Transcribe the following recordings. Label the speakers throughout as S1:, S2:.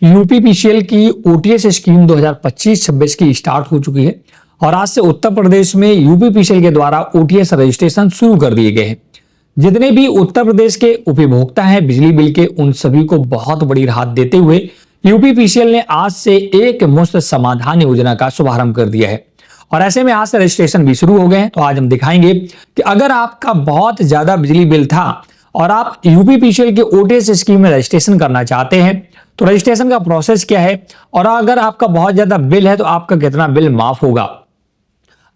S1: UPPCL की OTS scheme 2025-26 की start हो चुकी है और आज से उत्तर प्रदेश में यूपीपीसीएल के द्वारा ओटीएस रजिस्ट्रेशन शुरू कर दिए गए हैं। जितने भी उत्तर प्रदेश के उपभोक्ता हैं बिजली बिल के, उन सभी को बहुत बड़ी राहत देते हुए यूपीपीसीएल ने आज से एक मुफ्त समाधान योजना का शुभारंभ कर दिया है और ऐसे में आज से रजिस्ट्रेशन भी शुरू हो गए हैं। तो आज हम दिखाएंगे कि अगर आपका बहुत ज्यादा बिजली बिल था और आप यूपीपीसीएल के ओटीएस स्कीम में रजिस्ट्रेशन करना चाहते हैं तो रजिस्ट्रेशन का प्रोसेस क्या है, और अगर आपका बहुत ज्यादा बिल है तो आपका कितना बिल माफ होगा,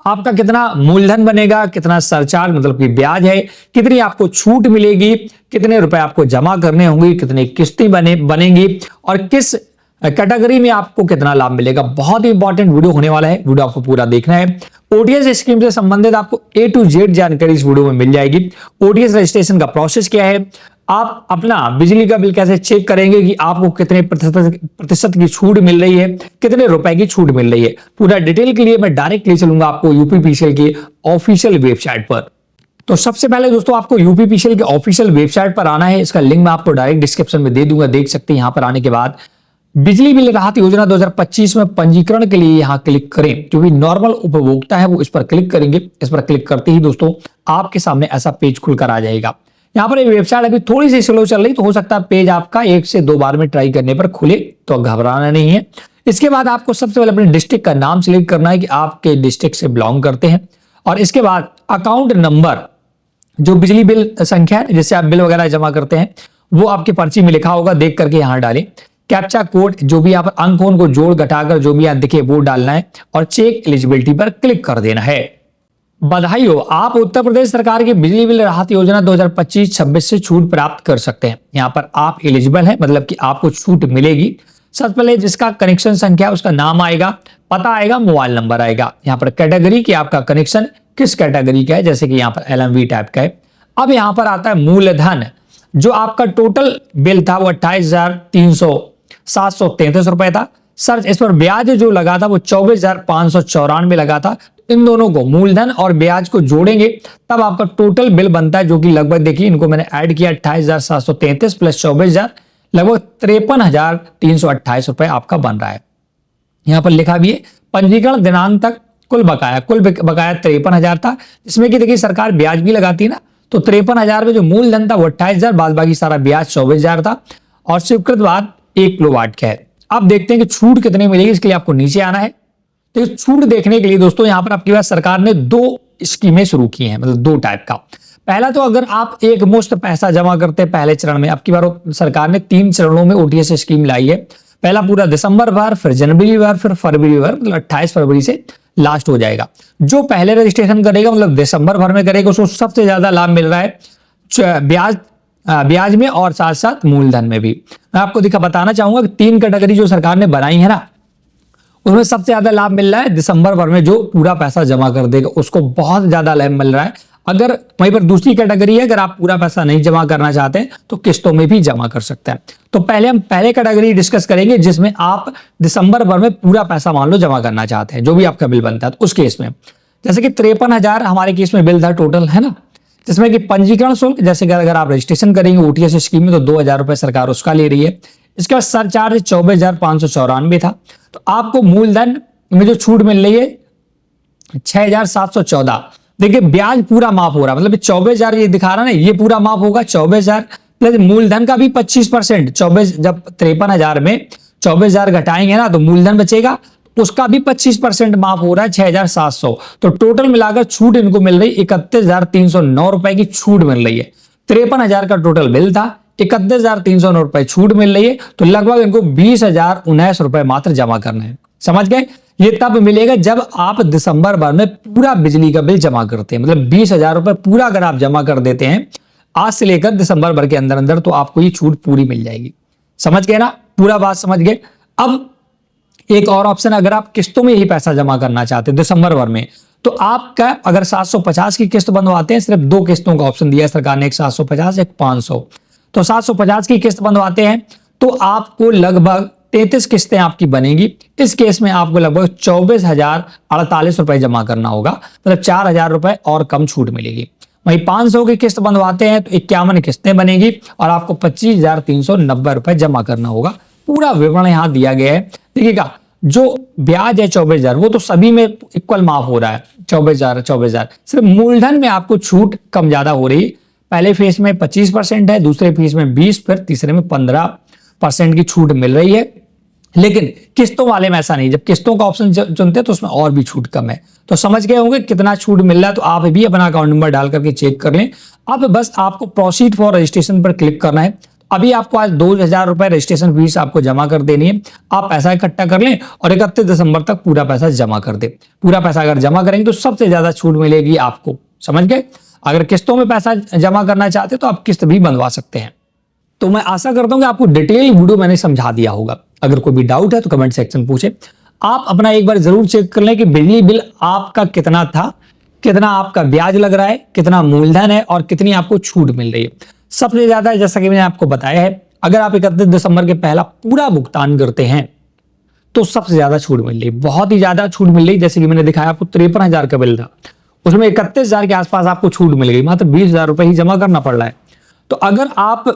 S1: आपका कितना मूलधन बनेगा, कितना सरचार्ज मतलब कि ब्याज है, कितनी आपको छूट मिलेगी, कितने रुपए आपको जमा करने होंगे, कितनी किस्तें बनेंगी और किस कैटेगरी में आपको कितना लाभ मिलेगा। बहुत ही इंपॉर्टेंट वीडियो होने वाला है, वीडियो आपको पूरा देखना है। ओटीएस स्कीम से संबंधित आपको A to Z जानकारी इस वीडियो में मिल जाएगी। ओटीएस रजिस्ट्रेशन का प्रोसेस क्या है, आप अपना बिजली का बिल कैसे चेक करेंगे कि आपको कितने प्रतिशत की छूट मिल रही है, कितने रुपए की छूट मिल रही है, पूरा डिटेल के लिए मैं डायरेक्टली चलूंगा आपको यूपीपीसीएल की ऑफिशियल वेबसाइट पर। तो सबसे पहले दोस्तों आपको यूपीपीसीएल की ऑफिशियल वेबसाइट पर आना है। इसका लिंक मैं आपको डायरेक्ट डिस्क्रिप्शन में दे दूंगा, देख सकते हैं। यहां पर आने के बाद बिजली बिल राहत योजना 2025 में पंजीकरण के लिए यहां क्लिक करें। जो भी नॉर्मल उपभोक्ता है वो इस पर क्लिक करेंगे। इस पर क्लिक करते ही दोस्तों आपके सामने ऐसा पेज खुलकर आ जाएगा। यहाँ पर वेबसाइट अभी थोड़ी सी स्लो चल रही, तो हो सकता है पेज आपका 1 से 2 बार में ट्राई करने पर खुले, तो घबराना नहीं है। इसके बाद आपको सबसे पहले अपने डिस्ट्रिक्ट का नाम सिलेक्ट करना है कि आपके डिस्ट्रिक्ट से बिलोंग करते हैं, और इसके बाद अकाउंट नंबर, जो बिजली बिल संख्या है जिससे आप बिल वगैरह जमा करते हैं, वो आपकी पर्ची में लिखा होगा, देख करके यहाँ डालें। कैप्चा कोड, जो भी आप अंक उनको जोड़ घटाकर जो भी आप दिखे वो डालना है और चेक एलिजिबिलिटी पर क्लिक कर देना है। बधाई हो, आप उत्तर प्रदेश सरकार की बिजली बिल राहत योजना 2025-26 से छूट प्राप्त कर सकते हैं। यहाँ पर आप एलिजिबल हैं, मतलब कि आपको छूट मिलेगी। सबसे पहले जिसका कनेक्शन संख्या उसका नाम आएगा, पता आएगा, मोबाइल नंबर आएगा। यहाँ पर कैटेगरी की आपका कनेक्शन किस कैटेगरी का है, जैसे कि यहाँ पर LMV टाइप का है। अब यहाँ पर आता है मूलधन, जो आपका टोटल बिल था वो 28,733 रुपए था। सर इस पर ब्याज जो लगा था वो 24,594 लगा था। इन दोनों को, मूलधन और ब्याज को जोड़ेंगे तब आपका टोटल बिल बनता है, जो कि लगभग देखिए इनको मैंने ऐड किया 28,733 प्लस 24,000, लगभग 53,328 रुपए आपका बन रहा है। यहां पर लिखा भी है पंजीकरण दिनांक तक कुल बकाया 53,000 था, जिसमें कि देखिए सरकार ब्याज भी लगाती है ना, तो 53,000 में जो मूलधन था वो 28,000, बाद बाकी सारा ब्याज 24,000 था और स्वीकृत बाद 1 किलोवाट का है। अब देखते हैं कि छूट कितनी मिलेगी। इसके लिए आपको नीचे आना है। तो छूट देखने के लिए दोस्तों यहाँ पर आपके पास सरकार ने 2 स्कीमें शुरू की हैं, मतलब 2 टाइप का। पहला तो अगर आप एक मुश्त पैसा जमा करते हैं पहले चरण में, आपकी बार सरकार ने 3 चरणों में ओटीएस स्कीम लाई है। पहला पूरा दिसंबर भर, फिर जनवरी भर, फिर फरवरी भर, मतलब 28 फरवरी से लास्ट हो जाएगा। जो पहले रजिस्ट्रेशन करेगा मतलब दिसंबर भर में करेगा, उसको सबसे ज्यादा लाभ मिल रहा है ब्याज में और साथ साथ मूलधन में भी। मैं आपको बताना चाहूंगा कि 3 कैटेगरी जो सरकार ने बनाई है ना, उसमें सबसे ज्यादा लाभ मिल रहा है दिसंबर भर में, जो पूरा पैसा जमा कर देगा उसको बहुत ज्यादा लाभ मिल रहा है। अगर वहीं पर दूसरी कैटेगरी है, अगर आप पूरा पैसा नहीं जमा करना चाहते हैं तो किस्तों में भी जमा कर सकते हैं। तो पहले हम पहले कैटेगरी डिस्कस करेंगे, जिसमें आप दिसंबर भर में पूरा पैसा मान लो जमा करना चाहते हैं, जो भी आपका बिल बनता है। तो उस केस में जैसे कि 53,000 हमारे केस में बिल था टोटल, है ना, जिसमें कि पंजीकरण शुल्क, जैसे कि अगर आप रजिस्ट्रेशन करेंगे ओटीएस स्कीम में तो 2,000 रुपए सरकार उसका ले रही है। इसके बाद सरचार्ज 24,594 था। तो आपको मूलधन में जो छूट मिल रही है 6,714। देखिए ब्याज पूरा माफ हो रहा है, मतलब 24,000 ये दिखा रहा है ना, ये पूरा माफ होगा 24,000 प्लस मूलधन का भी 25%। 24 जब 53,000 में 24,000 घटाएंगे ना तो मूलधन बचेगा, उसका भी 25% माफ हो रहा है 6,700। तो टोटल मिलाकर छूट इनको मिल रही 31,309 रुपए की छूट मिल रही है। 53,000 का टोटल बिल था, 31,309 रुपए छूट मिल रही है, तो लगभग इनको 20,019 रुपए मात्र जमा करना है। समझ गए? ये तब मिलेगा जब आप दिसंबर भर में पूरा बिजली का बिल जमा करते हैं, मतलब 20,000 रुपए पूरा अगर आप जमा कर देते हैं आज से लेकर दिसंबर भर के अंदर अंदर, तो आपको ये छूट पूरी मिल जाएगी। समझ गए ना? पूरा बात समझ गए? अब एक और ऑप्शन, अगर आप किस्तों में यही पैसा जमा करना चाहते हैं दिसंबर भर में, तो आपका अगर 750 की किस्त बंधवाते हैं, सिर्फ 2 किस्तों का ऑप्शन दिया है सरकार ने, एक 750 एक 500। तो 750 की किस्त बंधवाते हैं तो आपको लगभग 33 किस्तें आपकी बनेगी। इस केस में आपको लगभग 24,048 रुपए जमा करना होगा, मतलब 4,000 रुपए और कम छूट मिलेगी। वहीं 500 की किस्त बंधवाते हैं तो 51 किस्तें बनेगी और आपको 25,390 रुपए जमा करना होगा। पूरा विवरण यहाँ दिया गया है। देखिएगा, जो ब्याज है 24,000 वो तो सभी में इक्वल माफ हो रहा है, 24,000। सिर्फ मूलधन में आपको छूट कम ज्यादा हो रही है। पहले फेज में 25% है, दूसरे फेज में 20, फिर तीसरे में 15% की छूट मिल रही है। लेकिन किस्तों वाले में ऐसा नहीं, जब किस्तों का ऑप्शन चुनते हैं तो उसमें और भी छूट कम है। तो समझ गए होंगे कितना छूट मिल रहा है। तो आप भी अपना अकाउंट नंबर डाल करके चेक कर लें। अब बस आपको प्रोसीड फॉर रजिस्ट्रेशन पर क्लिक करना है। अभी आपको आज 2,000 रुपए रजिस्ट्रेशन फीस आपको जमा कर देनी है। आप पैसा इकट्ठा कर लें और 31 दिसंबर तक पूरा पैसा जमा कर दे। पूरा पैसा अगर जमा करेंगे तो सबसे ज्यादा छूट मिलेगी आपको, समझ गए। अगर किस्तों में पैसा जमा करना चाहते तो आप किस्त भी बनवा सकते हैं। तो मैं आशा करता हूं कि आपको डिटेल वीडियो मैंने समझा दिया होगा। अगर कोई भी डाउट है तो कमेंट सेक्शन पूछे। आप अपना एक बार जरूर चेक कर लें कि बिजली बिल आपका कितना था, कितना आपका ब्याज लग रहा है, कितना मूलधन है और कितनी आपको छूट मिल रही है। सबसे ज्यादा, जैसा कि मैंने आपको बताया है, अगर आप 31 दिसंबर के पहला पूरा भुगतान करते हैं तो सबसे ज्यादा छूट मिल रही है, बहुत ही ज्यादा छूट मिल रही है। जैसे कि मैंने दिखाया आपको 53,000 का बिल था, उसमें 31,000 के आसपास आपको छूट मिल गई, मात्र 20,000 रुपए ही जमा करना पड़ रहा है। तो अगर आप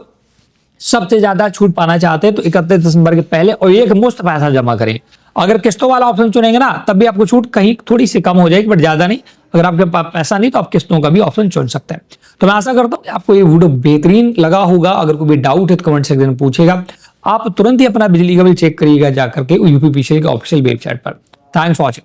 S1: सबसे ज्यादा छूट पाना चाहते हैं तो 31 दिसंबर के पहले और एक मुश्त पैसा जमा करें। अगर किस्तों वाला ऑप्शन चुनेंगे ना तब भी आपको छूट कहीं थोड़ी सी कम हो जाएगी, बट ज्यादा नहीं। अगर आपके पास पैसा नहीं तो आप किस्तों का भी ऑप्शन चुन सकते हैं। तो मैं आशा करता हूं कि आपको ये वीडियो बेहतरीन लगा होगा। अगर कोई भी डाउट है तो कमेंट सेक्शन में पूछेगा। आप तुरंत ही अपना बिजली का बिल चेक करिएगा जाकर के यूपीपीसीएल के ऑफिशियल वेबसाइट पर। Thanks for watching.